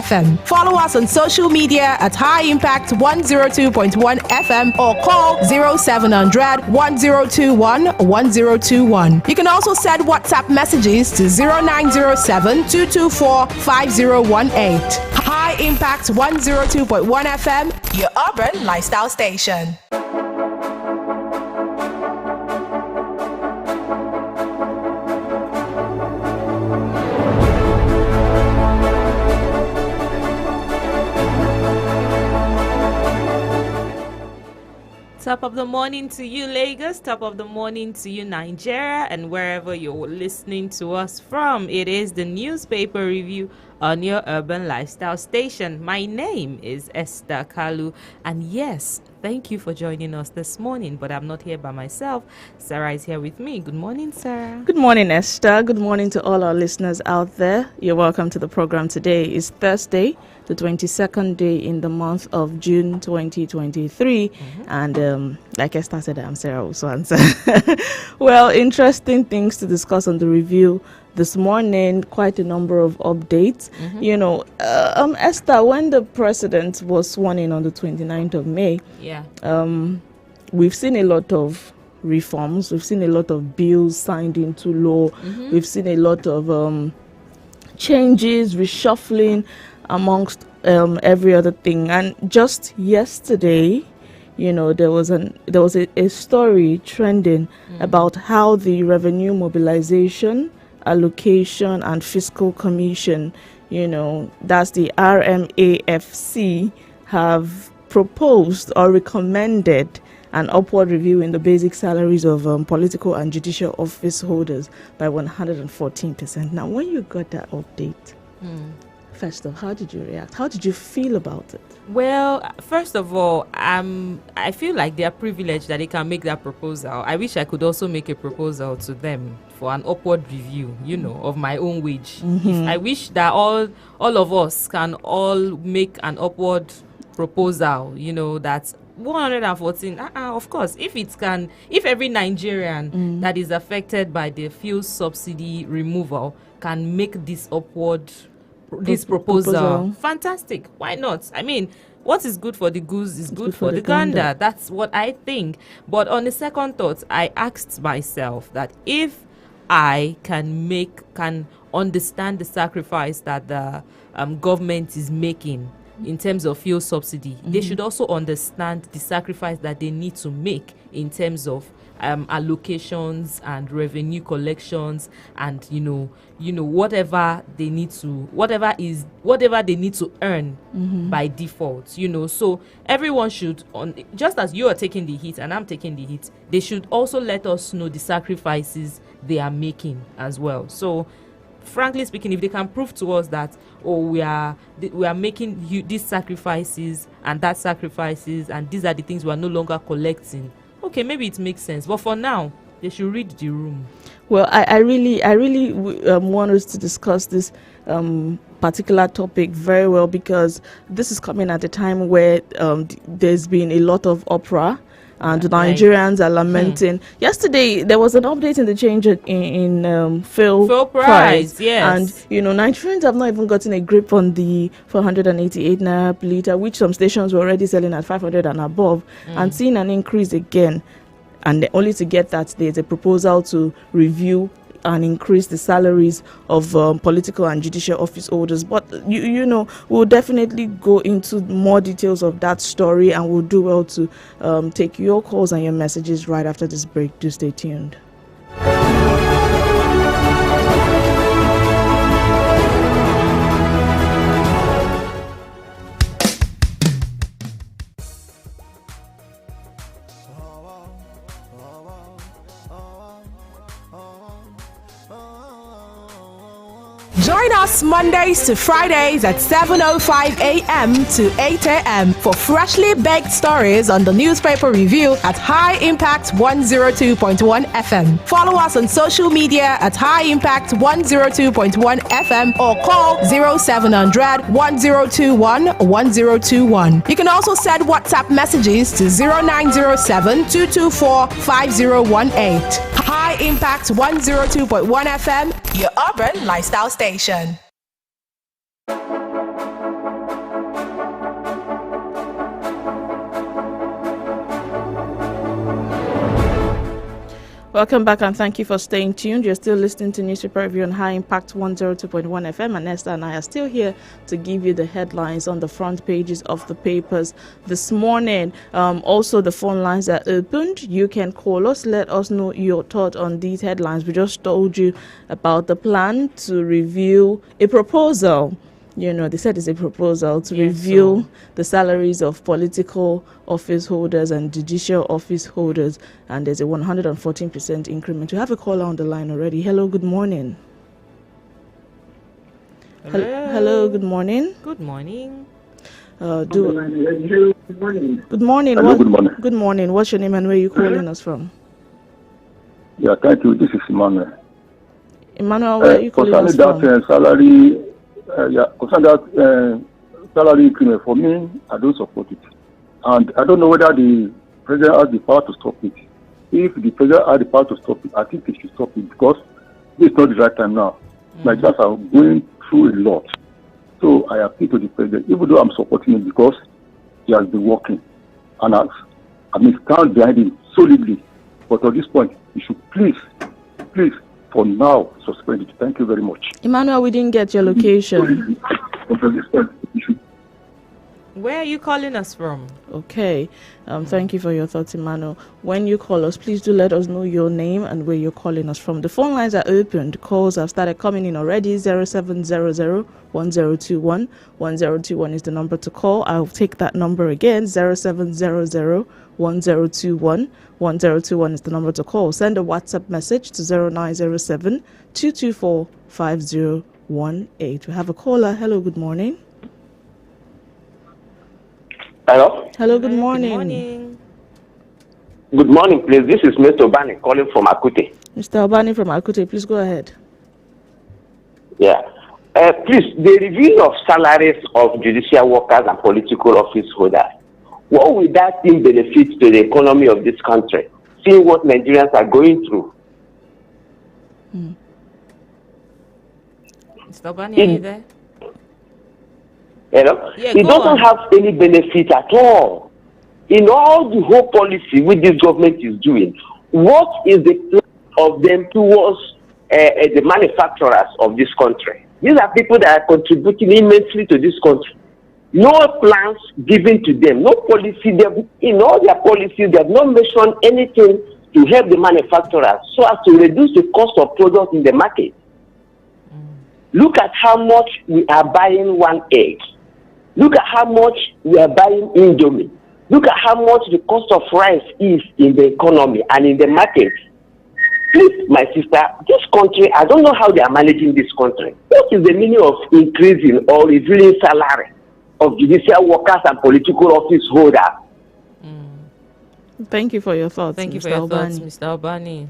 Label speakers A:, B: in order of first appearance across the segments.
A: FM. Follow us on social media at High Impact 102.1 FM or call 0700 1021 1021. You can also send WhatsApp messages to 0907 224 5018. High Impact 102.1 FM, your urban lifestyle station.
B: Top of the morning to you, Lagos. Top of the morning to you, Nigeria, and wherever you're listening to us from. It is the newspaper review on your urban lifestyle station. My name is Esther Kalu, and yes, thank you for joining us this morning, but I'm not here by myself. Sarah is here with me. Good morning, Sarah.
C: Good morning, Esther. Good morning to all our listeners out there. You're welcome to the program. Today is Thursday, the 22nd day in the month of June 2023. And like Esther said, I'm Sarah Uswansa. Well, interesting things to discuss on the review this morning. Quite a number of updates. You know, Esther, when the president was sworn in on the 29th of May, we've seen a lot of reforms. We've seen a lot of bills signed into law. We've seen a lot of changes, reshuffling, amongst every other thing. And just yesterday, you know, there was a story trending about how the Revenue Mobilization, Allocation and Fiscal Commission, you know, that's the RMAFC, have proposed or recommended an upward review in the basic salaries of political and judicial office holders by 114%. Now, when you got that update, first off, how did you react? How did you feel about it?
B: Well, first of all, I feel like they are privileged that they can make that proposal. I wish I could also make a proposal to them for an upward review, you know, of my own wage. I wish that all of us can all make an upward proposal, you know, that's 114. Of course, if every Nigerian that is affected by the fuel subsidy removal can make this upward proposal. Fantastic. Why not? I mean, what is good for the goose is good for the gander. That's what I think. But on the second thought, I asked myself that if I can understand the sacrifice that the government is making in terms of fuel subsidy, they should also understand the sacrifice that they need to make in terms of allocations and revenue collections, and you know whatever they need to earn by default, you know. So everyone should, just as you are taking the hit and I'm taking the hit, they should also let us know the sacrifices they are making as well. So frankly speaking, if they can prove to us that we are making these sacrifices and that sacrifices, and these are the things we are no longer collecting, okay, maybe it makes sense. But for now, they should read the room.
C: Well, I really want us to discuss this particular topic very well, because this is coming at a time where there's been a lot of uproar, and Nigerians are lamenting. Yesterday, there was an update in the change in fuel price.
B: Yes.
C: And, you know, Nigerians have not even gotten a grip on the 488 naira per litre, which some stations were already selling at 500 and above, and seeing an increase again. And only to get that, there's a proposal to review and increase the salaries of political and judicial office holders. But you know, we'll definitely go into more details of that story, and we'll do well to take your calls and your messages right after this break. Do stay tuned.
A: Join us Mondays to Fridays at 7:05 a.m. to 8 a.m. for freshly baked stories on the newspaper review at High Impact 102.1 FM. Follow us on social media at High Impact 102.1 FM or call 0700 1021 1021. You can also send WhatsApp messages to 0907 224 5018. High Impact 102.1 FM, your urban lifestyle station.
C: Welcome back and thank you for staying tuned. You're still listening to Newspaper Review on High Impact 102.1 FM, and Esther and I are still here to give you the headlines on the front pages of the papers this morning. Also, the phone lines are opened. You can call us, let us know your thought on these headlines. We just told you about the plan to review a proposal. They said it's a proposal to review the salaries of political office holders and judicial office holders, and there's a 114% increment. We have a caller on the line already. Hello, good morning. Hello, good morning.
B: Good morning.
C: Good morning.
D: Good morning.
C: Good morning. Good morning. What's your name and where are you calling us from?
D: Yeah, thank you. This is Emmanuel.
C: Emmanuel, where are you calling us from?
D: Concerning that salary increment, for me, I don't support it. And I don't know whether the president has the power to stop it. If the president has the power to stop it, I think he should stop it because this is not the right time now. Nigerians are going through a lot. So I appeal to the president, even though I'm supporting him because he has been working. And stand behind him solidly. But at this point, he should please, for now, suspend it. Thank you very much.
C: Emmanuel, we didn't get your location.
B: Where are you calling us from?
C: Okay. Thank you for your thoughts, Emmanuel. When you call us, please do let us know your name and where you're calling us from. The phone lines are open. The calls have started coming in already. 0700 1021. 1021 is the number to call. I'll take that number again. 0700 1021. 1021 is the number to call. Send a WhatsApp message to 0907 224 5018. We have a caller. Hello, good morning.
E: Hello?
C: Hello, good morning.
B: Good morning.
E: Good morning, please. This is Mr. Obani calling from Akute.
C: Mr. Obani from Akute, please go ahead.
E: Yeah. Please, the review of salaries of judicial workers and political office holders, what will that thing benefit to the economy of this country, seeing what Nigerians are going through?
B: Mr. Obani, are you there?
E: Hello?
B: Yeah,
E: it doesn't have any benefit at all. In all the whole policy which this government is doing, what is the plan of them towards the manufacturers of this country? These are people that are contributing immensely to this country. No plans given to them, no policy. In all their policies, they have not mentioned anything to help the manufacturers so as to reduce the cost of products in the market. Look at how much we are buying one egg. Look at how much we are buying Indomie. Look at how much the cost of rice is in the economy and in the market. Please, my sister, this country, I don't know how they are managing this country. What is the meaning of increasing or reviewing salary of judicial workers and political office holders?
C: Thank you for your thoughts.
B: Thank you
C: Mr.
B: for your
C: Albani.
B: thoughts, Mr. Albani.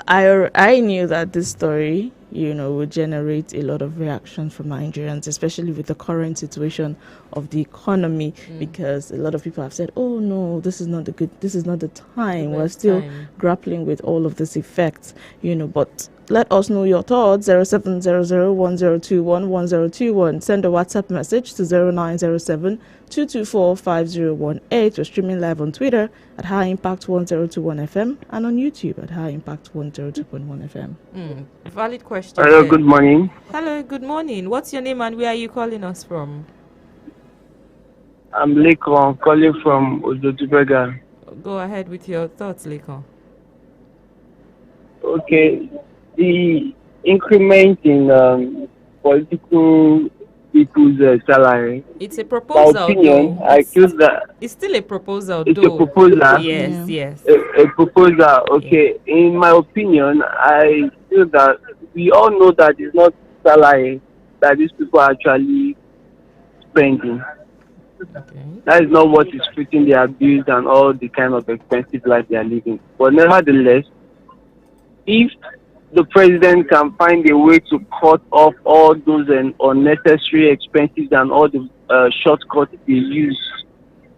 C: I knew that this story, would generate a lot of reaction from Nigerians, especially with the current situation of the economy, because a lot of people have said, "Oh no, this is not the time. We're still grappling with all of these effects." But let us know your thoughts. 0700 1021 1021. Send a WhatsApp message to 0907 224 5018. We're streaming live on Twitter at High Impact 1021 FM and on YouTube at High Impact 102.1 FM.
B: Valid question.
F: Hello,
B: there.
F: good morning.
B: Hello, good morning. What's your name and where are you calling us from?
F: I'm Lekon calling from Ojotubega.
B: Go ahead with your thoughts, Lekon.
F: Okay, the increment in political people's salary.
B: It's a proposal.
F: My opinion, I feel that
B: it's still a proposal.
F: it's
B: though.
F: a proposal.
B: Yes.
F: A proposal. Okay, in my opinion, I feel that we all know that it's not salary that these people are actually spending.
B: Okay.
F: That is not what is fitting their bills and all the kind of expensive life they are living. But nevertheless, if the president can find a way to cut off all those unnecessary expenses and all the shortcuts they use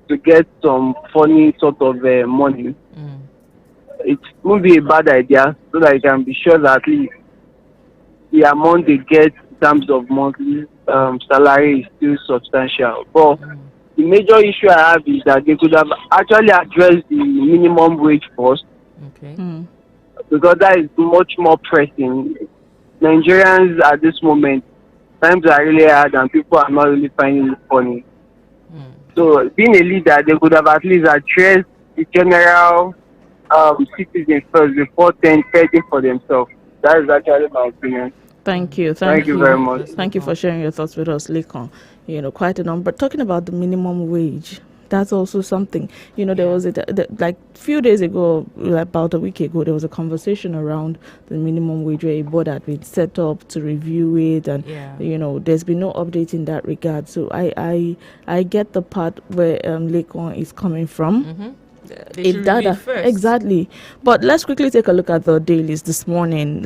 F: to get some funny sort of money, it won't be a bad idea, so that you can be sure that at least the amount they get in terms of monthly salary is still substantial. But the major issue I have is that they could have actually addressed the minimum wage first.
B: Okay.
F: because that is much more pressing. Nigerians at this moment, times are really hard and people are not really finding it funny. So being a leader, they could have at least addressed the general citizens first before then fighting for themselves. That is actually my opinion.
C: Thank you.
F: Thank you very much.
C: Thank you for sharing your thoughts with us, Lekon. Quite a number. Talking about the minimum wage, that's also something. There was like a few days ago, about a week ago, there was a conversation around the minimum wage where a board had been set up to review it, and there's been no update in that regard. So I get the part where Lekon is coming from.
B: Mm-hmm.
C: If that exactly, but let's quickly take a look at the dailies this morning.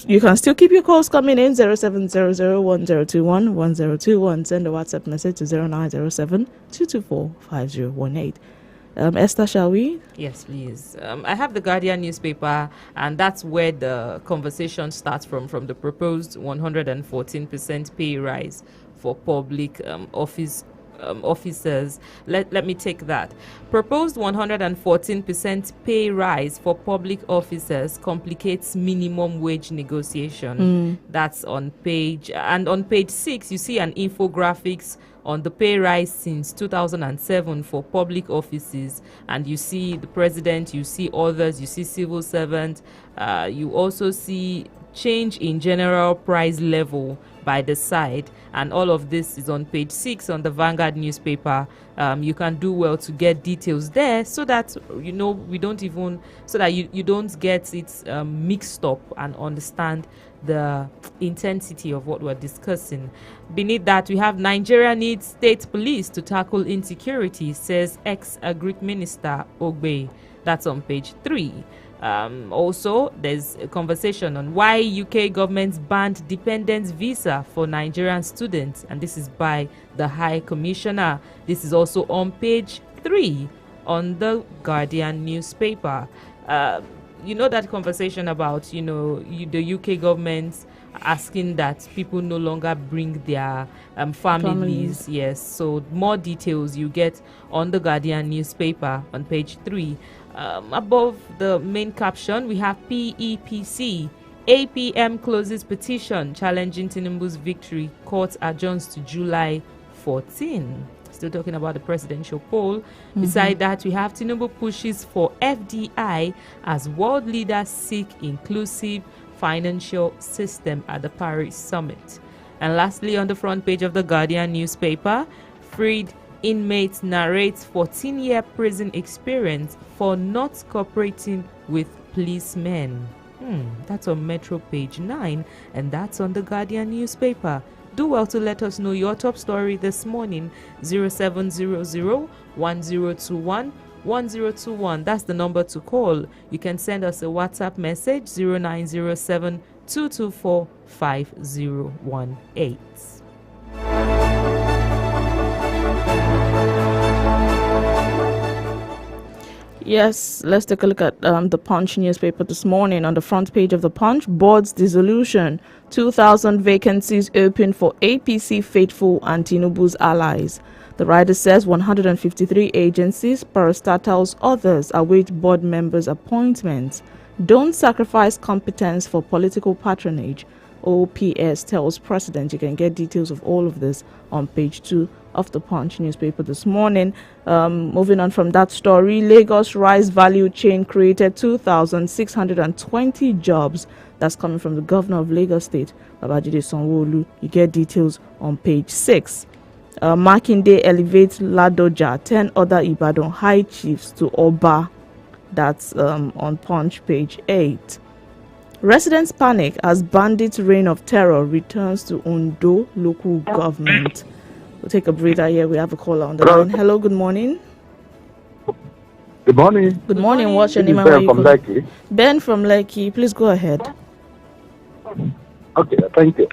C: You can still keep your calls coming in 0700-1021-1021. Send a WhatsApp message to 0907-224-5018. Esther, shall we?
B: Yes, please. I have the Guardian newspaper, and that's where the conversation starts from the proposed 114% pay rise for public officers. Let me take that. Proposed 114% pay rise for public officers complicates minimum wage negotiation. That's on page 6. You see an infographics on the pay rise since 2007 for public offices, and you see the president, you see others, you see civil servants, you also see change in general price level by the side, and all of this is on page 6 on the Vanguard newspaper. You can do well to get details there so that we don't even so that you don't get it mixed up and understand the intensity of what we're discussing. Beneath that, we have Nigeria needs state police to tackle insecurity, says ex-Agric Minister Ogbe. That's on page 3. Also, there's a conversation on why UK government banned dependence visa for Nigerian students, and this is by the High Commissioner. This is also on page 3 on the Guardian newspaper. That conversation about the UK government asking that people no longer bring their families. Yes, so more details you get on the Guardian newspaper on page 3. Above the main caption, we have PEPC. APM closes petition challenging Tinubu's victory. Court adjourns to July 14. Still talking about the presidential poll. Beside that, we have Tinubu pushes for FDI as world leaders seek inclusive financial system at the Paris summit. And lastly, on the front page of the Guardian newspaper, freed inmates narrates 14-year prison experience for not cooperating with policemen. That's on Metro page 9, and that's on the Guardian newspaper. Do well to let us know your top story this morning. 0700-1021-1021. That's the number to call. You can send us a WhatsApp message 0907-224-5018.
C: Yes, let's take a look at the Punch newspaper this morning. On the front page of the Punch, board's dissolution, 2,000 vacancies open for APC faithful and Tinubu's allies. The rider says 153 agencies, parastatals, others await board members' appointments. Don't sacrifice competence for political patronage. OPS tells President. You can get details of all of this on page 2 of the Punch newspaper this morning. Moving on from that story, Lagos Rice Value Chain created 2,620 jobs. That's coming from the governor of Lagos State, Babajide Sanwo-Olu. You get details on page 6. Makinde elevates Ladoja, 10 other Ibadan high chiefs to Oba. That's on Punch page 8. Residents panic as bandit reign of terror returns to Ondo local government. We'll take a breather here. We have a caller on the line. Hello, good morning.
G: Good morning.
C: Good morning. What's your name?
G: Ben from Lekki.
C: Ben from Lekki. Please go ahead.
G: Okay, thank you.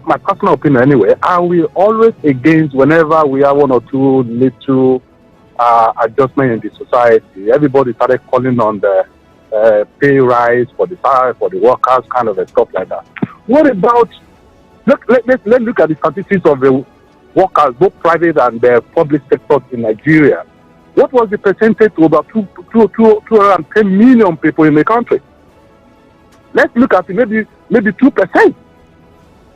G: My personal opinion anyway, I will always against whenever we have one or two little adjustment in the society. Everybody started calling on the pay rise for the workers, kind of stuff like that. What about let's look at the statistics of the workers, both private and the public sector in Nigeria. What was the percentage to about 210 million people in the country? Let's look at it, maybe 2%.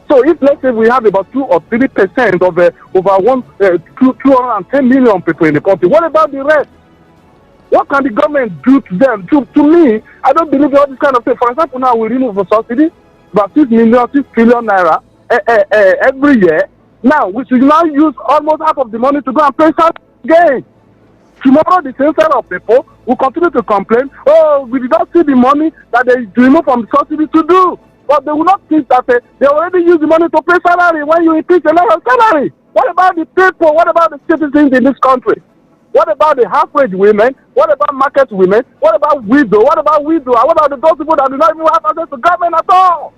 G: So if let's say we have about 2 or 3% of over 210 million people in the country, what about the rest? What can the government do to them? To me, I don't believe in all this kind of thing. For example, now we remove the subsidy, about 6 trillion naira every year. Now we should now use almost half of the money to go and pay salary again. Tomorrow, the same set of people will continue to complain, oh, we did not see the money that they remove from the subsidy to do. But they will not think that they already use the money to pay salary when you increase the level of salary. What about the people? What about the citizens in this country? What about the half-wage women? What about market women? What about widow? What about widow? And what about those people that do not even have access to government at all?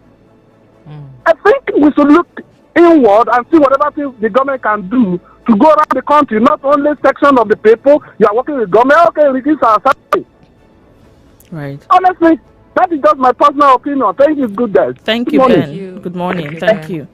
G: I think we should look inward and see whatever things the government can do to go around the country, not only section of the people. You are working with government, okay, reduce our salary.
C: Right.
G: Honestly, that is just my personal opinion. Thank you, good guys.
C: Thank
G: Good
C: you,
G: morning.
C: Ben.
B: Thank you.
C: Good morning.
B: Thank
C: Thank
B: you,
C: you.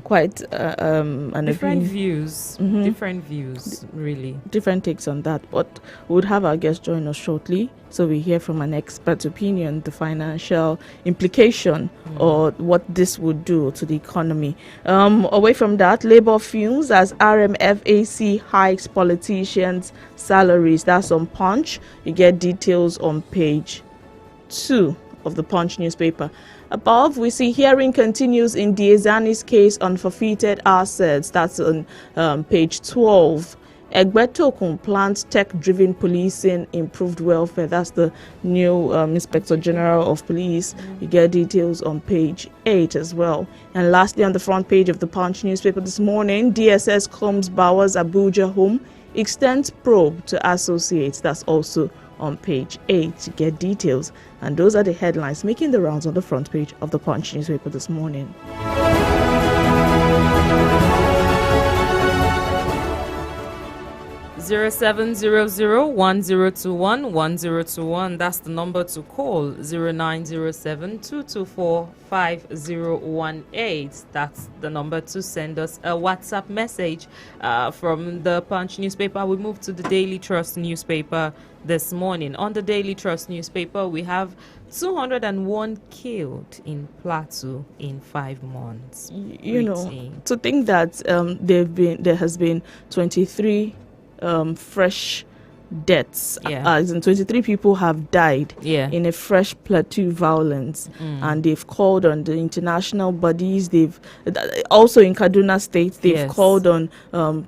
C: Quite an
B: Different
C: opinion.
B: views.
C: Mhm.
B: Different views, really.
C: Different takes on that, but we'll have our guest join us shortly so we hear from an expert's opinion the financial implication or what this would do to the economy. Away from that, labor fumes as RMFAC hikes politicians' salaries. That's on Punch. You get details on page 2 of the Punch newspaper. Above, we see hearing continues in Diezani's case on forfeited assets. That's on page 12. Egbetokun plans tech-driven policing, improved welfare. That's the new Inspector General of Police. You get details on page 8 as well. And lastly, on the front page of the Punch newspaper this morning, DSS combs Bauer's Abuja home, extends probe to associates. That's also on page 8 to get details. And those are the headlines making the rounds on the front page of the Punch newspaper this morning.
B: 0700-1021-1021. That's the number to call. 0907-224-5018. That's the number to send us a WhatsApp message. From the Punch newspaper, we move to the Daily Trust newspaper this morning. On the Daily Trust newspaper, we have 201 killed in Plateau in 5 months.
C: You know, to think that there has been 23 fresh deaths, as in 23 people have died in a fresh Plateau violence, and they've called on the international bodies. They've also in Kaduna State, they've called on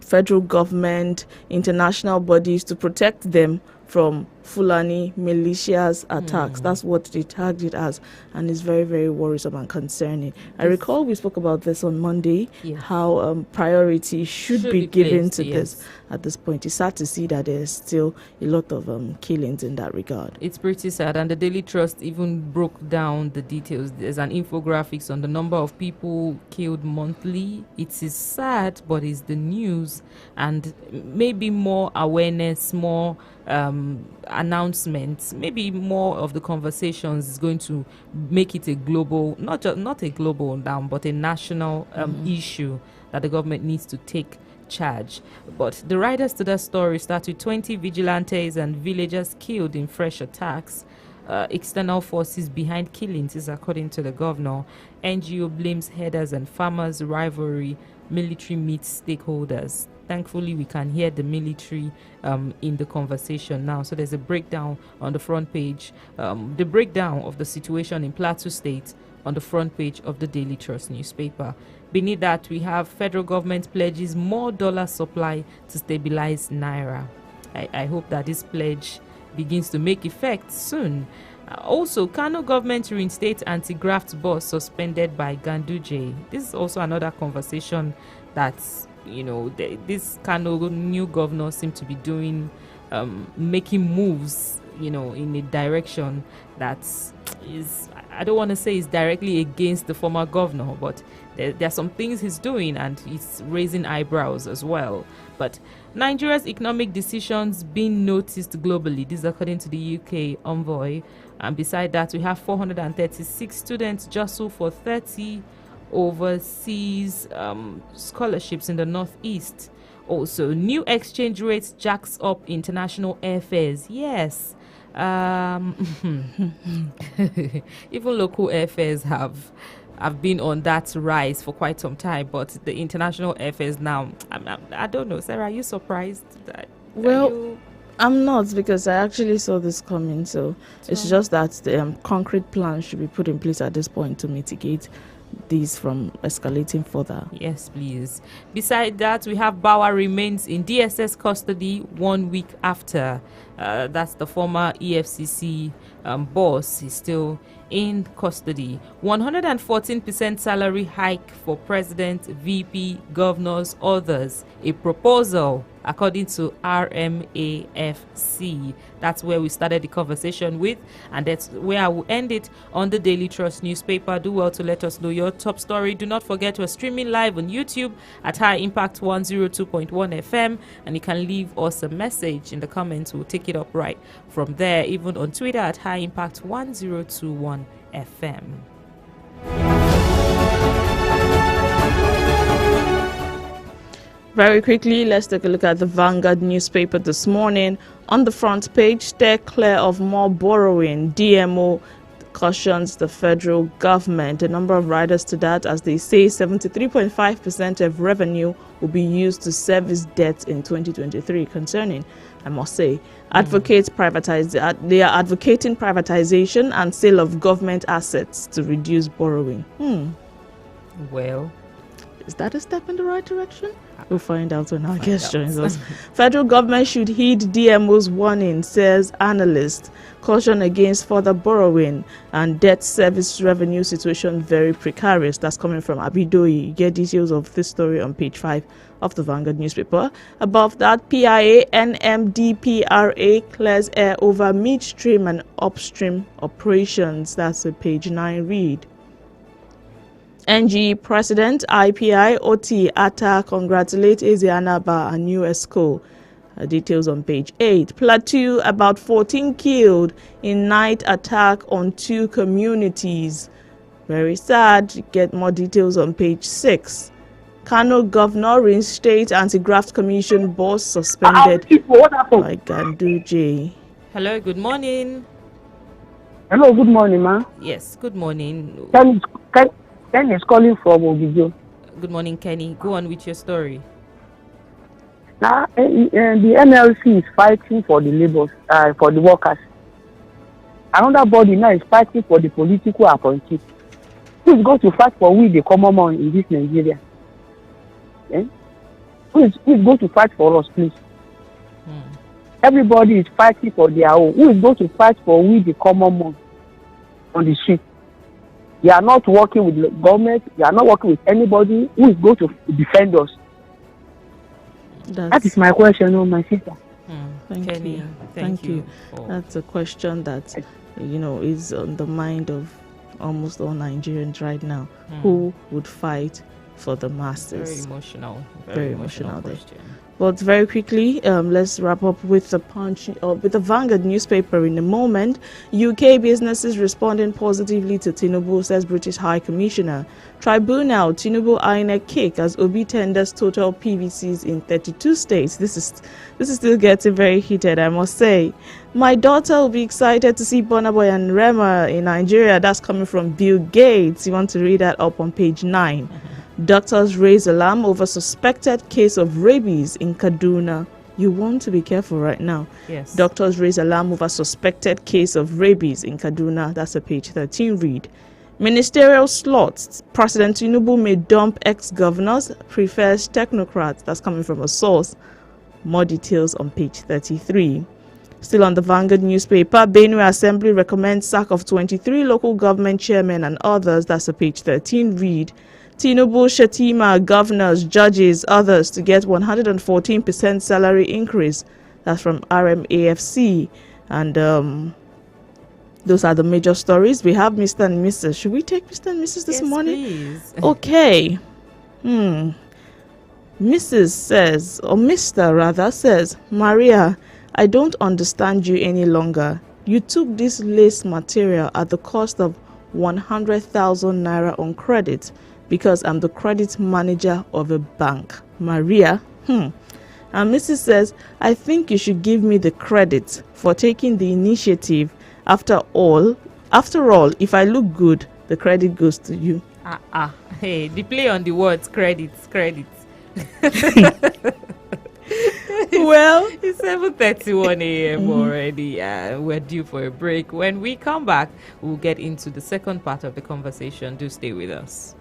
C: federal government, international bodies to protect them from Fulani militias attacks. That's what they tagged it as, and it's very, very worrisome and concerning. I recall we spoke about this on Monday, how priority should be given to this at this point. It's sad to see that there's still a lot of killings in that regard.
B: It's pretty sad, and the Daily Trust even broke down the details. There's an infographics on the number of people killed monthly. It is sad, but it's the news, and maybe more awareness, more announcements, maybe more of the conversations is going to make it a global, not a global down, but a national issue that the government needs to take charge. But the writers to that story start with 20 vigilantes and villagers killed in fresh attacks. External forces behind killings is according to the governor. NGO blames herders and farmers rivalry. Military meets stakeholders. Thankfully, we can hear the military in the conversation now. So there's a breakdown on the front page, the breakdown of the situation in Plateau State on the front page of the Daily Trust newspaper. Beneath that, we have federal government pledges more dollar supply to stabilize Naira. I hope that this pledge begins to make effect soon. Also, Kano government reinstate anti-graft boss suspended by Ganduje. This is also another conversation that's, this Kano new governor seems to be doing, making moves, in a direction that is, I don't want to say is directly against the former governor, but there are some things he's doing and he's raising eyebrows as well. But Nigeria's economic decisions being noticed globally. This is according to the UK envoy. And beside that, we have 436 students jostled for 30 overseas scholarships in the Northeast. Also, new exchange rates jacks up international airfares. Yes. Even local airfares have been on that rise for quite some time, but the international airfares now, I don't know. Sarah, are you surprised?
C: Well, I'm not, because I actually saw this coming. So it's just that the concrete plan should be put in place at this point to mitigate these from escalating further.
B: Yes, please. Beside that, we have Bauer remains in DSS custody 1 week after. That's the former EFCC boss. He's still in custody. 114% salary hike for president, VP, governors, others. A proposal, according to RMAFC. That's where we started the conversation with, and that's where I will end it on the Daily Trust newspaper. Do well to let us know your top story. Do not forget we're streaming live on YouTube at High Impact 102.1 FM, and you can leave us a message in the comments. We'll take it up right from there, even on Twitter at High Impact 1021 FM.
C: Very quickly, let's take a look at the Vanguard newspaper this morning. On the front page, steer clear of more borrowing. DMO cautions the federal government. A number of riders to that, as they say 73.5% of revenue will be used to service debt in 2023. Concerning, I must say, advocates they are advocating privatization and sale of government assets to reduce borrowing.
B: Well,
C: is that a step in the right direction? We'll find out when our guest joins us. Federal government should heed DMO's warning, says analyst. Caution against further borrowing and debt service revenue situation very precarious. That's coming from Abidoyi. You get details of this story on page 5 of the Vanguard newspaper. Above that, PIA NMDPRA clears air over midstream and upstream operations. That's a page 9 read. NG President IPI Oti Atta congratulate Ezeanaba and USCO. Details on page 8. Plateau, about 14 killed in night attack on 2 communities. Very sad. Get more details on page 6. Kano Governor reinstate Anti-Graft Commission boss suspended by Ganduje.
B: hello, good morning.
H: Hello, good morning, ma.
B: Yes, good morning.
H: Ken is calling from Ogijo.
B: Good morning, Kenny. Go on with your story.
H: Now, the NLC is fighting for the laborers, for the workers. Another body now is fighting for the political appointees. Who is going to fight for we, the common man in this Nigeria? Eh? Who is going to fight for us, please? Everybody is fighting for their own. Who is going to fight for we, the common man on the street? You are not working with the government. You are not working with anybody. Who is going to defend us? That is my question, my sister.
C: Thank
B: Kenny,
C: you.
B: thank you.
C: That's a question that is on the mind of almost all Nigerians right now. Who would fight for the masses?
B: Very emotional.
C: Very emotional there.
B: question.
C: But very quickly, let's wrap up with the Punch or with the Vanguard newspaper in a moment. UK businesses responding positively to Tinubu, says British High Commissioner. Tribunal, Tinubu INEC kick as Obi tenders total PVCs in 32 states. This is still getting very heated, I must say. My daughter will be excited to see Burna Boy and Rema in Nigeria. That's coming from Bill Gates. You want to read that up on page 9. Doctors raise alarm over suspected case of rabies in Kaduna. You want to be careful right now.
B: Yes.
C: Doctors raise alarm over suspected case of rabies in Kaduna. That's a page 13 read. Ministerial slots. President Tinubu may dump ex-governors, prefers technocrats. That's coming from a source. More details on page 33. Still on the Vanguard newspaper, Benue Assembly recommends sack of 23 local government chairmen and others. That's a page 13 read. Tinubu, Shetima, governors, judges, others to get 114% salary increase. That's from RMAFC. And those are the major stories. We have Mr. and Mrs. Should we take Mr. and Mrs. this morning?
B: Please.
C: Okay. Mrs. says, or Mr. rather says, Maria, I don't understand you any longer. You took this lace material at the cost of 100,000 naira on credit because I'm the credit manager of a bank. Maria, And Mrs. says, I think you should give me the credit for taking the initiative. After all, if I look good, the credit goes to you.
B: Hey, the play on the words, credits.
C: Well,
B: it's 7:31 a.m. already. We're due for a break. When we come back, we'll get into the second part of the conversation. Do stay with us.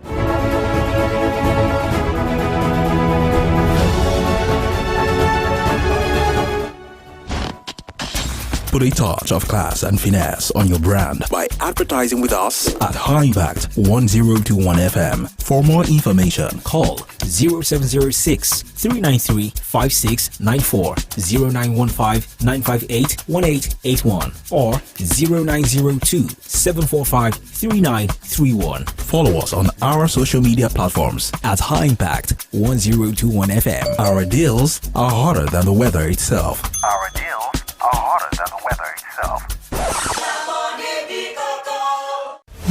I: Put a touch of class and finesse on your brand by advertising with us at High Impact 1021 FM. For more information, call
J: 0706 393 5694, 0915 958 1881, or 0902 745 3931.
I: Follow us on our social media platforms at High Impact 1021 FM. Our deals are hotter than the weather itself.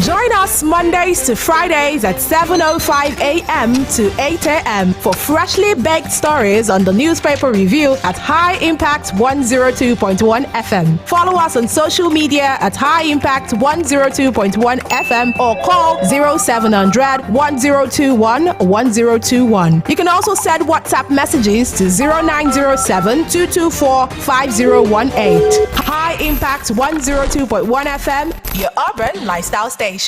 A: Join us Mondays to Fridays at 7:05 a.m. to 8 a.m. for freshly baked stories on the newspaper review at High Impact 102.1 FM. Follow us on social media at High Impact 102.1 FM or call 0700 1021 1021. You can also send WhatsApp messages to 0907 224 5018. High Impact 102.1 FM, your urban lifestyle station.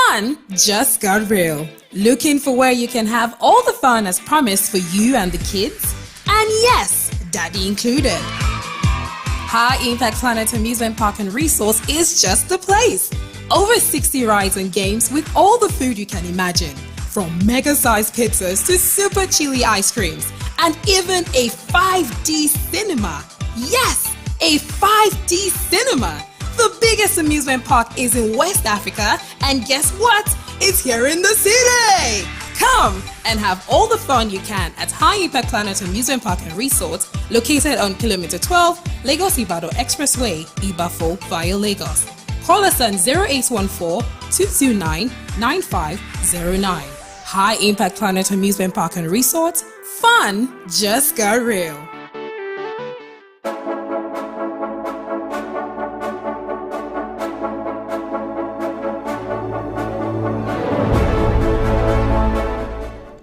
K: Fun just got real. Looking for where you can have all the fun as promised for you and the kids? And yes, daddy included. High Impact Planet Amusement Park and Resort is just the place. Over 60 rides and games with all the food you can imagine. From mega-sized pizzas to super chili ice creams. And even a 5D cinema. Yes, a 5D cinema. The biggest amusement park is in West Africa, and guess what? It's here in the city! Come and have all the fun you can at High Impact Planet Amusement Park and Resort, located on Kilometer 12, Lagos-Ibadan Expressway, Ibafo via Lagos. Call us on 0814-229-9509. High Impact Planet Amusement Park and Resort, fun just got real.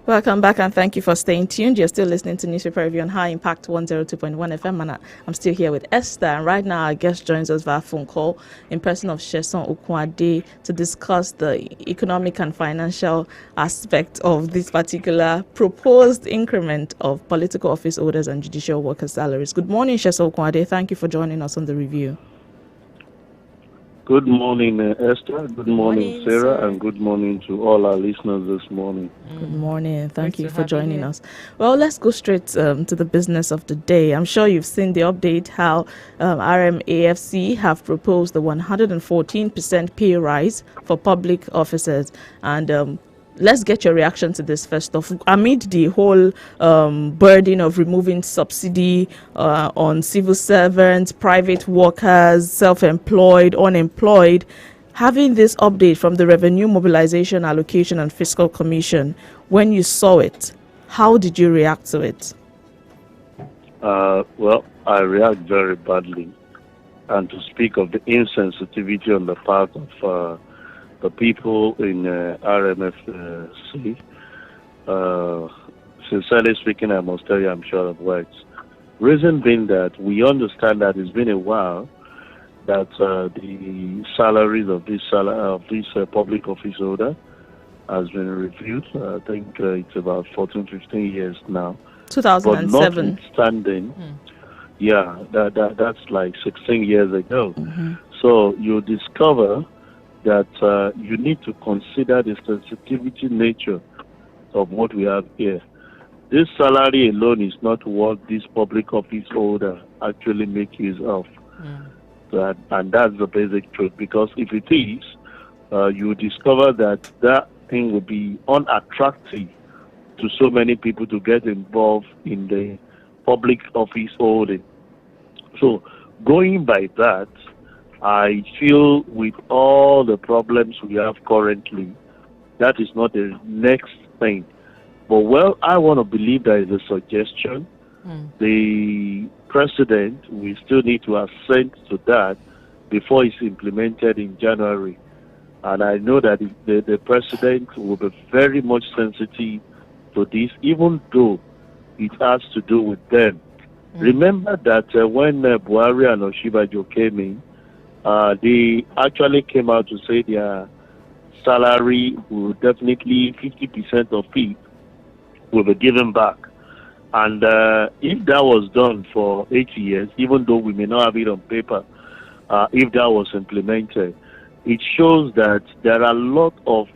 C: Welcome back and thank you for staying tuned. You're still listening to Newspaper Review on High Impact 102.1 FM, and I'm still here with Esther. And right now, our guest joins us via phone call in person of Sheson Okunade to discuss the economic and financial aspect of this particular proposed increment of political office holders and judicial workers' salaries. Good morning, Sheson Okunade. Thank you for joining us on the review.
L: Good morning, Esther. Good morning, Sarah, and good morning to all our listeners this morning.
C: Good morning. Thank you for joining us. Well, let's go straight to the business of the day. I'm sure you've seen the update how RMAFC have proposed the 114% pay rise for public officers. And let's get your reaction to this first off. Amid the whole burden of removing subsidy on civil servants, private workers, self-employed, unemployed, having this update from the Revenue Mobilization, Allocation and Fiscal Commission, when you saw it, how did you react to it?
L: Well, I react very badly. And to speak of the insensitivity on the part of the people in RMFC, sincerely speaking, I must tell you I'm short of words. Reason being that we understand that it's been a while that the salaries of this public office holder has been reviewed. I think it's about 14, 15 years now.
C: 2007.
L: But notwithstanding, that's like 16 years ago. Mm-hmm. So you discover that you need to consider the sensitivity nature of what we have here. This salary alone is not what this public office holder actually make use of. And that's the basic truth, because if it is, you discover that thing will be unattractive to so many people to get involved in the public office holding. So going by that, I feel with all the problems we have currently that is not the next thing. But well, I want to believe there is a suggestion. The president will still need to assent to that before it's implemented in January. And I know that the president will be very much sensitive to this, even though it has to do with them. Remember that when Buhari and Oshibajo came in, they actually came out to say their salary will definitely, 50% of it will be given back. And if that was done for 8 years, even though we may not have it on paper, if that was implemented, it shows that there are a lot of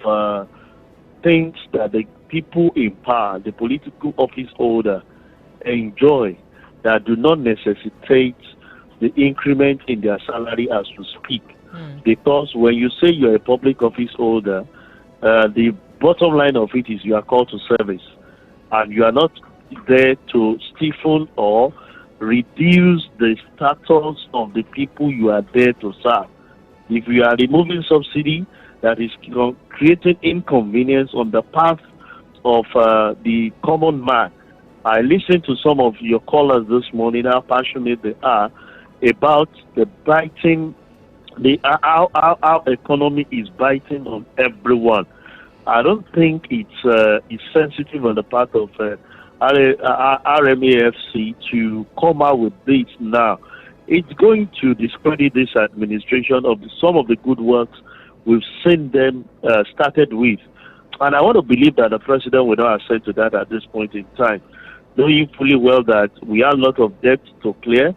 L: things that the people in power, the political office holder, enjoy that do not necessitate the increment in their salary as we speak. Because when you say you're a public office holder, the bottom line of it is you are called to service, and you are not there to stiffen or reduce the status of the people you are there to serve. If you are removing subsidy, that is creating inconvenience on the path of the common man. I listened to some of your callers this morning, how passionate they are about the biting, how economy is biting on everyone. I don't think it's sensitive on the part of RMAFC to come out with this now. It's going to discredit this administration of some of the good works we've seen them started with. And I want to believe that the president will not assent to that at this point in time, knowing fully well that we have a lot of debt to clear.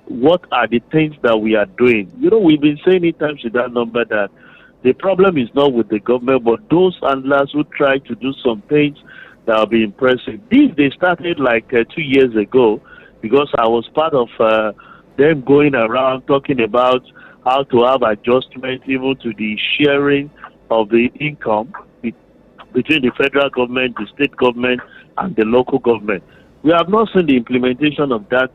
L: What are the things that we are doing? You know, we've been saying it times with that number that the problem is not with the government, but those handlers who try to do some things that will be impressive. They started like 2 years ago, because I was part of them going around talking about how to have adjustment even to the sharing of the income between the federal government, the state government, and the local government. We have not seen the implementation of that.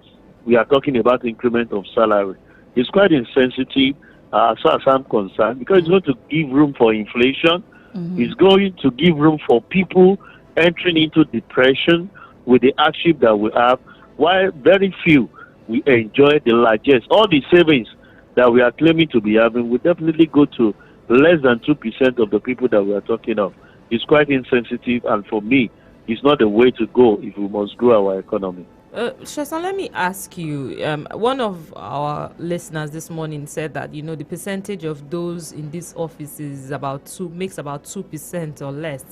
L: We are talking about increment of salary. It's quite insensitive as far as I'm concerned, because it's going to give room for inflation. It's going to give room for people entering into depression with the hardship that we have, while very few we enjoy the largest. All the savings that we are claiming to be having will definitely go to less than 2% of the people that we are talking of. It's quite insensitive, and for me, it's not the way to go if we must grow our economy.
B: Sheson, let me ask you, one of our listeners this morning said that, you know, the percentage of those in these offices makes about 2% or less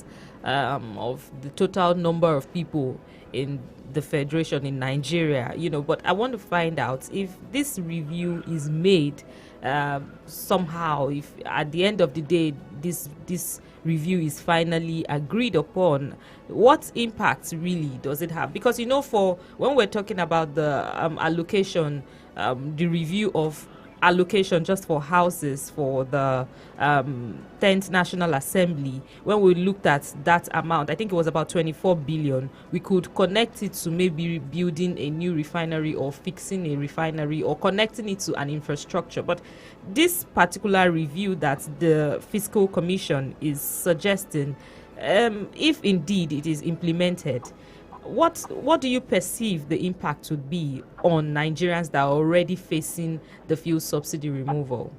B: of the total number of people in the federation in Nigeria, you know. But I want to find out if this review is made somehow, if at the end of the day this review is finally agreed upon, what impact really does it have? Because, you know, for when we're talking about the allocation, the review of allocation just for houses for the 10th National Assembly, when we looked at that amount, I think it was about 24 billion, we could connect it to maybe building a new refinery or fixing a refinery or connecting it to an infrastructure. But this particular review that the Fiscal Commission is suggesting, if indeed it is implemented, what do you perceive the impact would be on Nigerians that are already facing the fuel subsidy removal?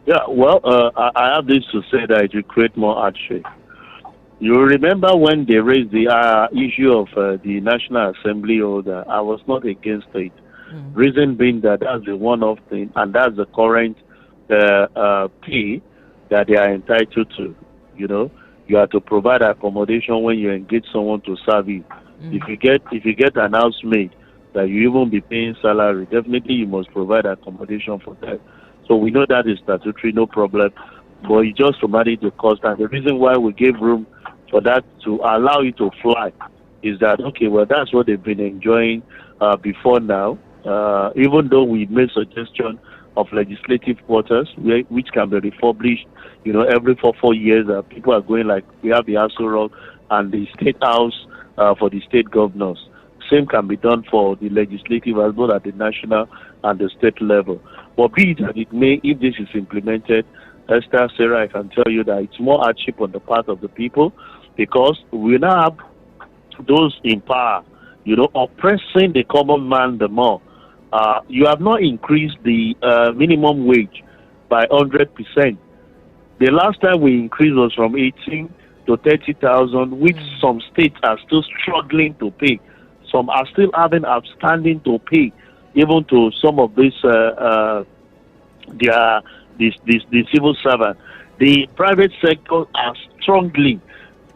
L: Yeah, well, I have this to say that it will create more hardship. You remember when they raised the issue of the National Assembly order, I was not against it. Reason being that that's the one-off thing, and that's the current pay that they are entitled to, you know. You have to provide accommodation when you engage someone to serve you. If you get an housemaid that you even be paying salary, definitely you must provide accommodation for that. So we know that is statutory, no problem. But it's just to manage the cost. And the reason why we gave room for that to allow you to fly is that, okay, well, that's what they've been enjoying before now. Even though we made suggestion of legislative quarters, which can be republished, you know, every 4 years. People are going, like we have the Aso Rock and the State House for the state governors. Same can be done for the legislative as well at the national and the state level. But be it as it may, if this is implemented, Esther, Sarah, I can tell you that it's more hardship on the part of the people because we now have those in power, oppressing the common man the more. You have not increased the minimum wage by 100%. The last time we increased was from 18 to 30,000, which some states are still struggling to pay. Some are still having outstanding to pay, even to some of these the civil servant. The private sector are struggling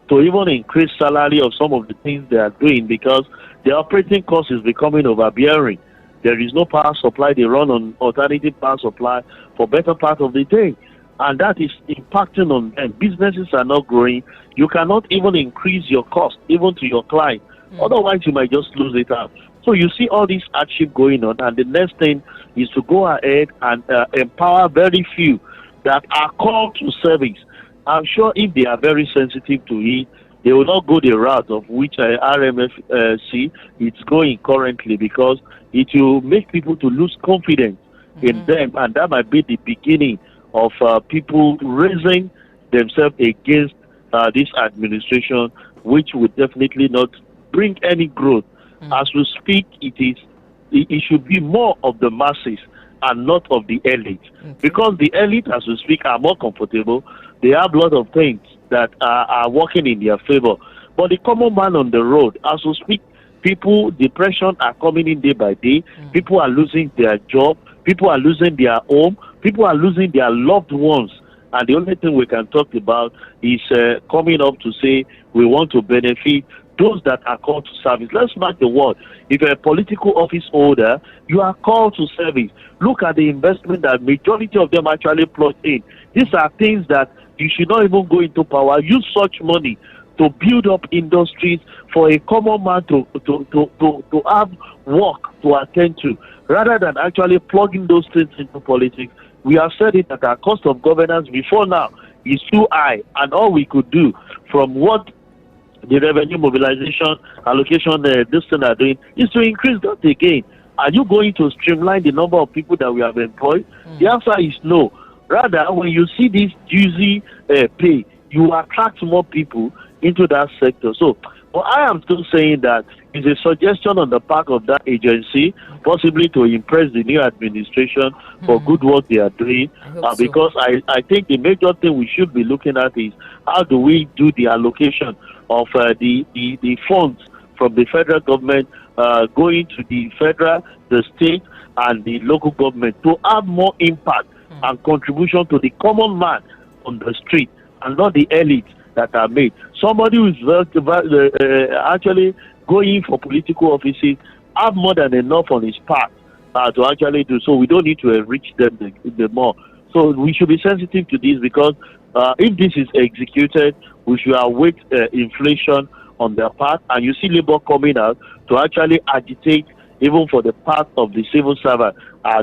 L: to even increase salary of some of the things they are doing because the operating cost is becoming overbearing. There is no power supply. They run on alternative power supply for better part of the day. And that is impacting on them. Businesses are not growing. You cannot even increase your cost, even to your client. Otherwise, you might just lose it out. So you see all this hardship going on. And the next thing is to go ahead and empower very few that are called to service. I'm sure if they are very sensitive to it, they will not go the route of which RMFC is going currently because it will make people to lose confidence in them, and that might be the beginning of people raising themselves against this administration, which would definitely not bring any growth. As we speak, it should be more of the masses and not of the elite, because the elite, as we speak, are more comfortable. They have a lot of things that are working in their favor. But the common man on the road, as we speak, people, depression are coming in day by day. People are losing their job. People are losing their home. People are losing their loved ones. And the only thing we can talk about is coming up to say we want to benefit those that are called to service. Let's mark the word. If you're a political office holder, you are called to service. Look at the investment that majority of them actually plug in. These are things that you should not even go into power. Use such money to build up industries for a common man to have work to attend to, rather than actually plugging those things into politics. We have said it that our cost of governance before now is too high, and all we could do from what the revenue mobilization allocation this thing are doing is to increase that again. Are you going to streamline the number of people that we have employed? The answer is no. Rather, when you see this juicy pay, you attract more people into that sector. So, but I am still saying that it's a suggestion on the part of that agency, possibly to impress the new administration for good work they are doing. Because I think the major thing we should be looking at is how do we do the allocation of the funds from the federal government going to the federal, the state, and the local government to have more impact and contribution to the common man on the street and not the elite that are made. Somebody who is actually going for political offices have more than enough on his path to actually do so. We don't need to enrich them the more. So we should be sensitive to this, because if this is executed, we should await inflation on their part. And you see Labour coming out to actually agitate even for the part of the civil servant.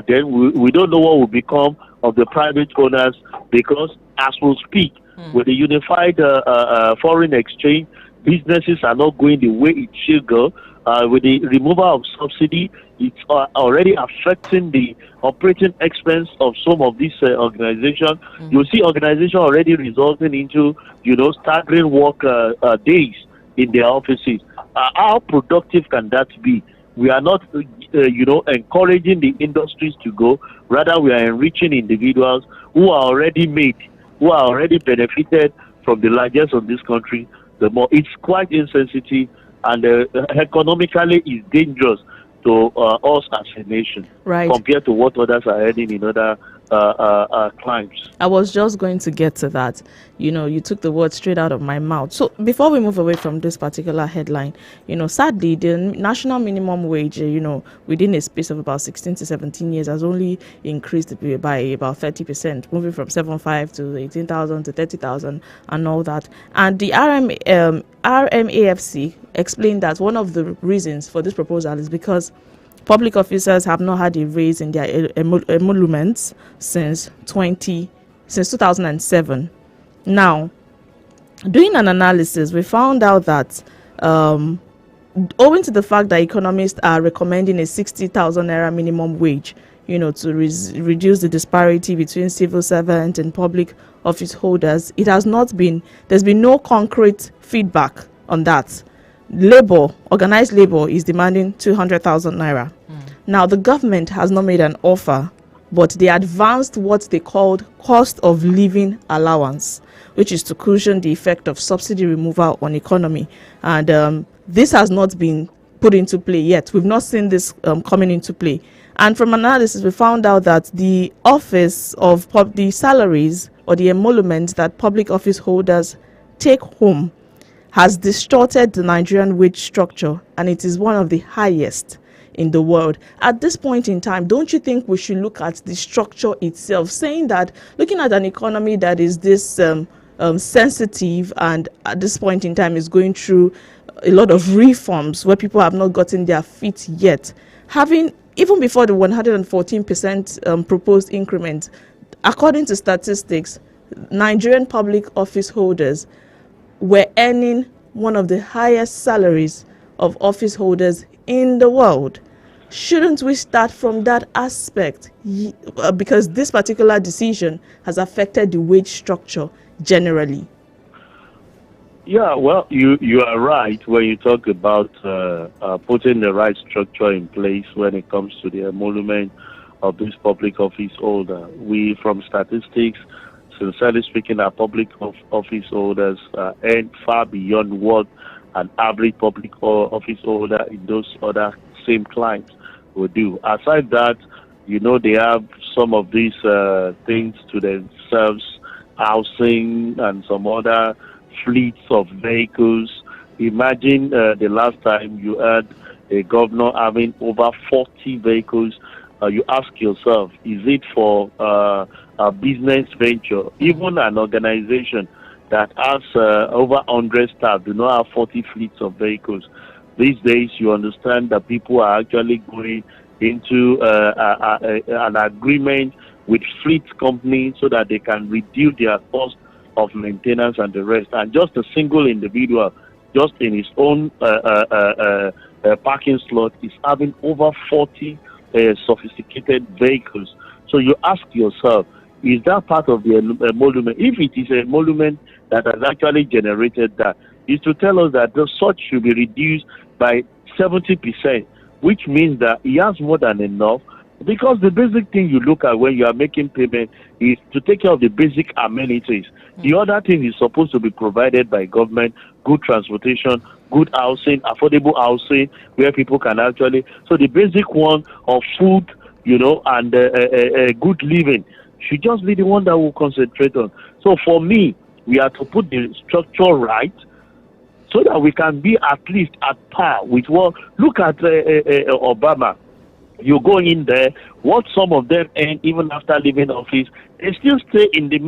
L: Then we don't know what will become of the private owners, because as we speak, with the unified foreign exchange, businesses are not going the way it should go. With the removal of subsidy, it's already affecting the operating expense of some of these organizations. You see organizations already resulting into, staggering work days in their offices. How productive can that be? We are not, encouraging the industries to go. Rather, we are enriching individuals who are already made, who are already benefited from the largest of this country. The more it's quite insensitive, and economically is dangerous to us as a nation,
C: right,
L: compared to what others are heading in other climes.
C: I was just going to get to that. You took the word straight out of my mouth. So before we move away from this particular headline, sadly, the national minimum wage, within a space of about 16 to 17 years has only increased by about 30%, moving from 7,500 to 18,000 to 30,000 and all that. And the RMAFC explained that one of the reasons for this proposal is because public officers have not had a raise in their emoluments since 2007. Now, doing an analysis, we found out that owing to the fact that economists are recommending a 60,000 naira minimum wage, to reduce the disparity between civil servants and public office holders, there's been no concrete feedback on that. Organized labor is demanding 200,000 naira. Now, the government has not made an offer, but they advanced what they called cost of living allowance, which is to cushion the effect of subsidy removal on economy. And this has not been put into play yet. We've not seen this coming into play. And from analysis, we found out that the office of the salaries or the emoluments that public office holders take home has distorted the Nigerian wage structure, and it is one of the highest in the world. At this point in time, don't you think we should look at the structure itself, saying that looking at an economy that is this sensitive and at this point in time is going through a lot of reforms where people have not gotten their feet yet, having even before the 114% proposed increment, according to statistics, Nigerian public office holders were earning one of the highest salaries of office holders in the world. Shouldn't we start from that aspect? Because this particular decision has affected the wage structure generally.
L: Yeah, well, you are right when you talk about putting the right structure in place when it comes to the emolument of this public office holder. We, from statistics, sincerely speaking, our public office holders earn far beyond what an average public office holder in those other same clients will do. Aside that, they have some of these things to themselves, housing and some other fleets of vehicles. Imagine the last time you had a governor having over 40 vehicles. You ask yourself, is it for a business venture? Even an organization that has over 100 staff do not have 40 fleets of vehicles. These days, you understand that people are actually going into an agreement with fleet companies so that they can reduce their cost of maintenance and the rest. And just a single individual, just in his own parking slot, is having over 40 sophisticated vehicles. So you ask yourself, is that part of the emolument? If it is an emolument that has actually generated that, is to tell us that the such should be reduced by 70%, which means that he has more than enough. Because the basic thing you look at when you are making payment is to take care of the basic amenities. The other thing is supposed to be provided by government: good transportation, good housing, affordable housing, where people can actually. So the basic one of food, and good living should just be the one that we'll concentrate on. So for me, we have to put the structure right so that we can be at least at par with what. Look at Obama. You go in there, what some of them earn even after leaving office, they still stay in the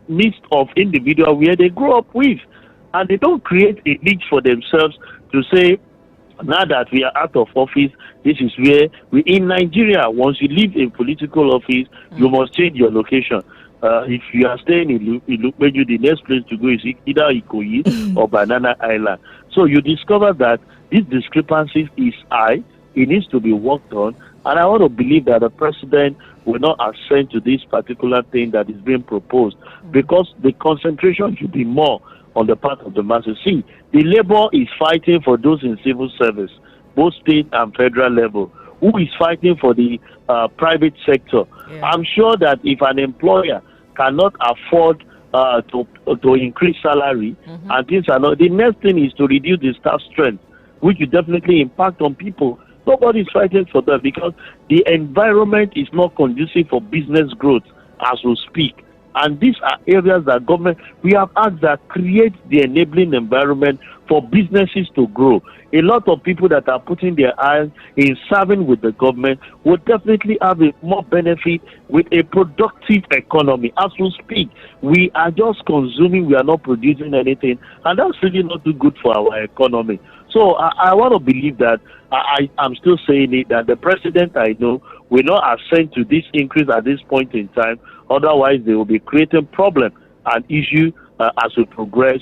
L: midst of individuals where they grow up with. And they don't create a niche for themselves to say, now that we are out of office, this is where in Nigeria, once you leave a political office, you must change your location. If you are staying in Lukmeju, the next place to go is either Ikoyi or Banana Island. So you discover that this discrepancy is high. It needs to be worked on. And I want to believe that the president will not assent to this particular thing that is being proposed, because the concentration should be more on the part of the masses. See, the labor is fighting for those in civil service, both state and federal level. Who is fighting for the private sector? Yeah. I'm sure that if an employer cannot afford to increase salary, and things are not, the next thing is to reduce the staff strength, which will definitely impact on people. Nobody is fighting for that because the environment is not conducive for business growth as we speak. And these are areas that government, we have asked that create the enabling environment for businesses to grow. A lot of people that are putting their eyes in serving with the government will definitely have a more benefit with a productive economy. As we speak, we are just consuming, we are not producing anything, and that's really not too good for our economy. So I want to believe that I'm still saying it, that the president I know will not assent to this increase at this point in time. Otherwise, they will be creating problem and issue as we progress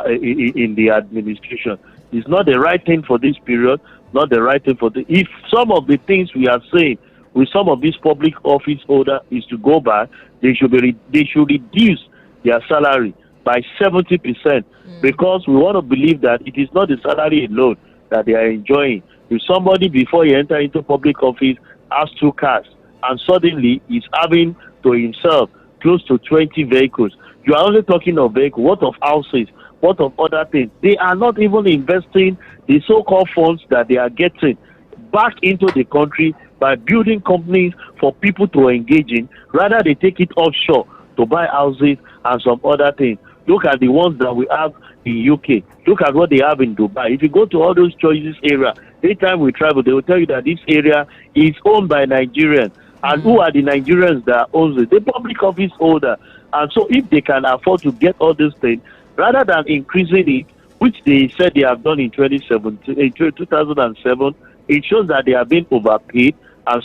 L: in the administration. It's not the right thing for this period, not the right thing for if some of the things we are saying with some of these public office holders is to go back. They should reduce their salary by 70% because we want to believe that it is not the salary alone that they are enjoying. If somebody before he enter into public office has 2 cars and suddenly is having to himself close to 20 vehicles, you are only talking of vehicles. What of houses? What of other things? They are not even investing the so-called funds that they are getting back into the country by building companies for people to engage in. Rather, they take it offshore to buy houses and some other things. Look at the ones that we have in UK. Look at what they have in Dubai. If you go to all those choices area, anytime we travel, they will tell you that this area is owned by Nigerians. And who are the Nigerians that owns it? The public office holder. And so if they can afford to get all these things, rather than increasing it, which they said they have done in 2007, it shows that they have been overpaid, and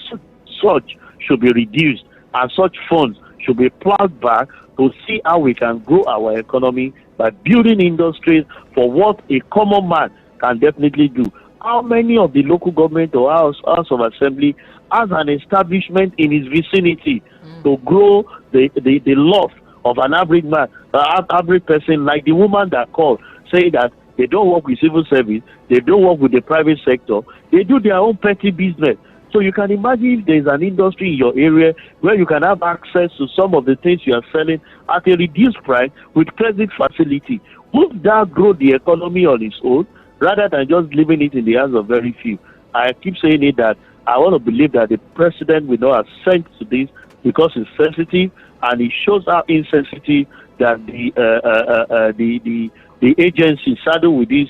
L: such should be reduced, and such funds should be plowed back to see how we can grow our economy by building industries for what a common man can definitely do. How many of the local government or house of assembly has an establishment in his vicinity to grow the loss of an average man, an average person, like the woman that called, saying that they don't work with civil service, they don't work with the private sector, they do their own petty business. So you can imagine if there's an industry in your area where you can have access to some of the things you are selling at a reduced price with credit facility. Would that grow the economy on its own rather than just leaving it in the hands of very few? I keep saying it that I want to believe that the president will not assent to this because it's sensitive, and it shows how insensitive that the agency saddled with this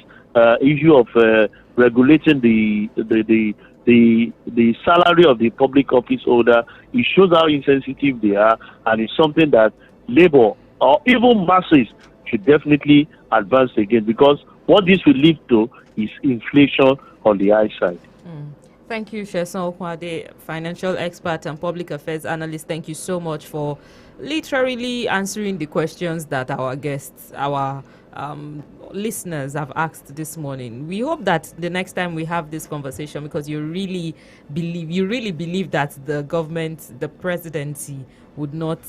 L: issue of regulating the salary of the public office holder. It shows how insensitive they are, and it's something that labor or even masses should definitely advance again, because what this will lead to is inflation on the high side.
B: Thank you, Sheson Okwade, financial expert and public affairs analyst. Thank you so much for literally answering the questions that our guests, our listeners have asked this morning. We hope that the next time we have this conversation, because you really believe that the government, the presidency would not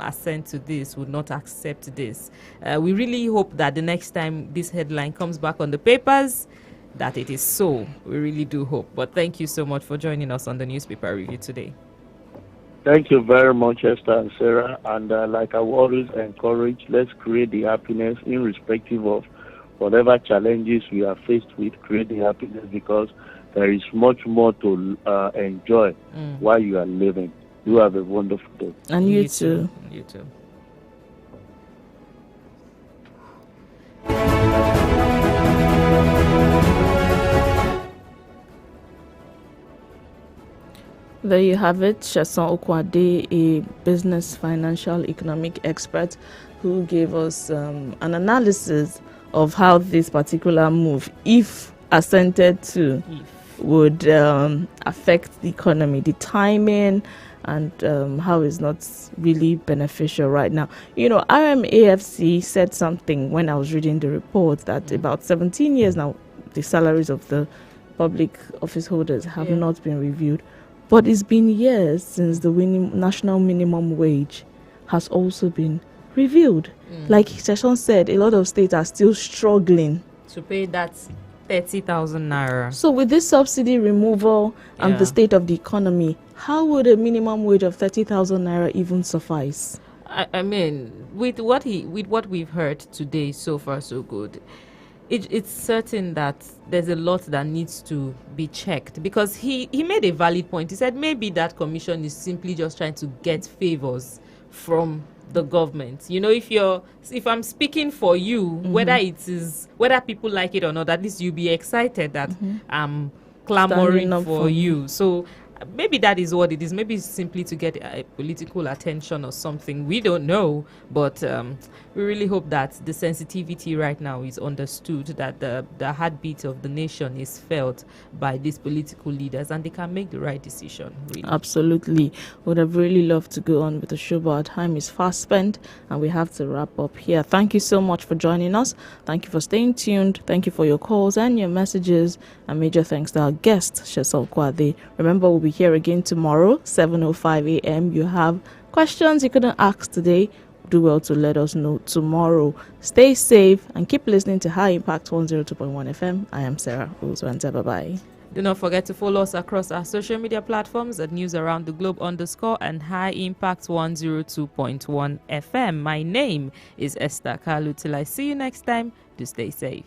B: assent to this, would not accept this. We really hope that the next time this headline comes back on the papers, that it is so. We really do hope. But thank you so much for joining us on the newspaper review today.
L: Thank you very much, Esther and Sarah. And like I always encourage, let's create the happiness irrespective of whatever challenges we are faced with. Create the happiness, because there is much more to enjoy while you are living. You have a wonderful day.
C: And you too.
B: You too.
C: There you have it, Sheson Okwade, a business, financial, economic expert, who gave us an analysis of how this particular move, if assented to, would affect the economy, the timing, and how it's not really beneficial right now. You know, RMAFC said something when I was reading the report that about 17 years now, the salaries of the public office holders have not been reviewed. But it's been years since the national minimum wage has also been reviewed. Like Sheson said, a lot of states are still struggling
B: to pay that 30,000 naira.
C: So with this subsidy removal and the state of the economy, how would a minimum wage of 30,000 naira even suffice?
B: I mean, with what we've heard today, so far so good. It's certain that there's a lot that needs to be checked, because he made a valid point. He said maybe that commission is simply just trying to get favors from the government. You know, if I'm speaking for you, whether people like it or not, at least you'll be excited that I'm clamoring for you. So maybe that is what it is. Maybe it's simply to get political attention or something. We don't know, but we really hope that the sensitivity right now is understood, that the heartbeat of the nation is felt by these political leaders, and they can make the right decision. Really.
C: Absolutely. Would have really loved to go on with the show, but our time is fast spent and we have to wrap up here. Thank you so much for joining us. Thank you for staying tuned. Thank you for your calls and your messages. And major thanks to our guest, Shesol Kwade. Remember, we'll be here again tomorrow, 7:05 a.m. You have questions you couldn't ask today, do well to let us know tomorrow. Stay safe and keep listening to High Impact 102.1 FM. I am Sarah Uzwanta. Bye-bye.
B: Do not forget to follow us across our social media platforms at @newsaroundtheglobe_ and High Impact 102.1 FM. My name is Esther Kalu. Till I see you next time, do stay safe.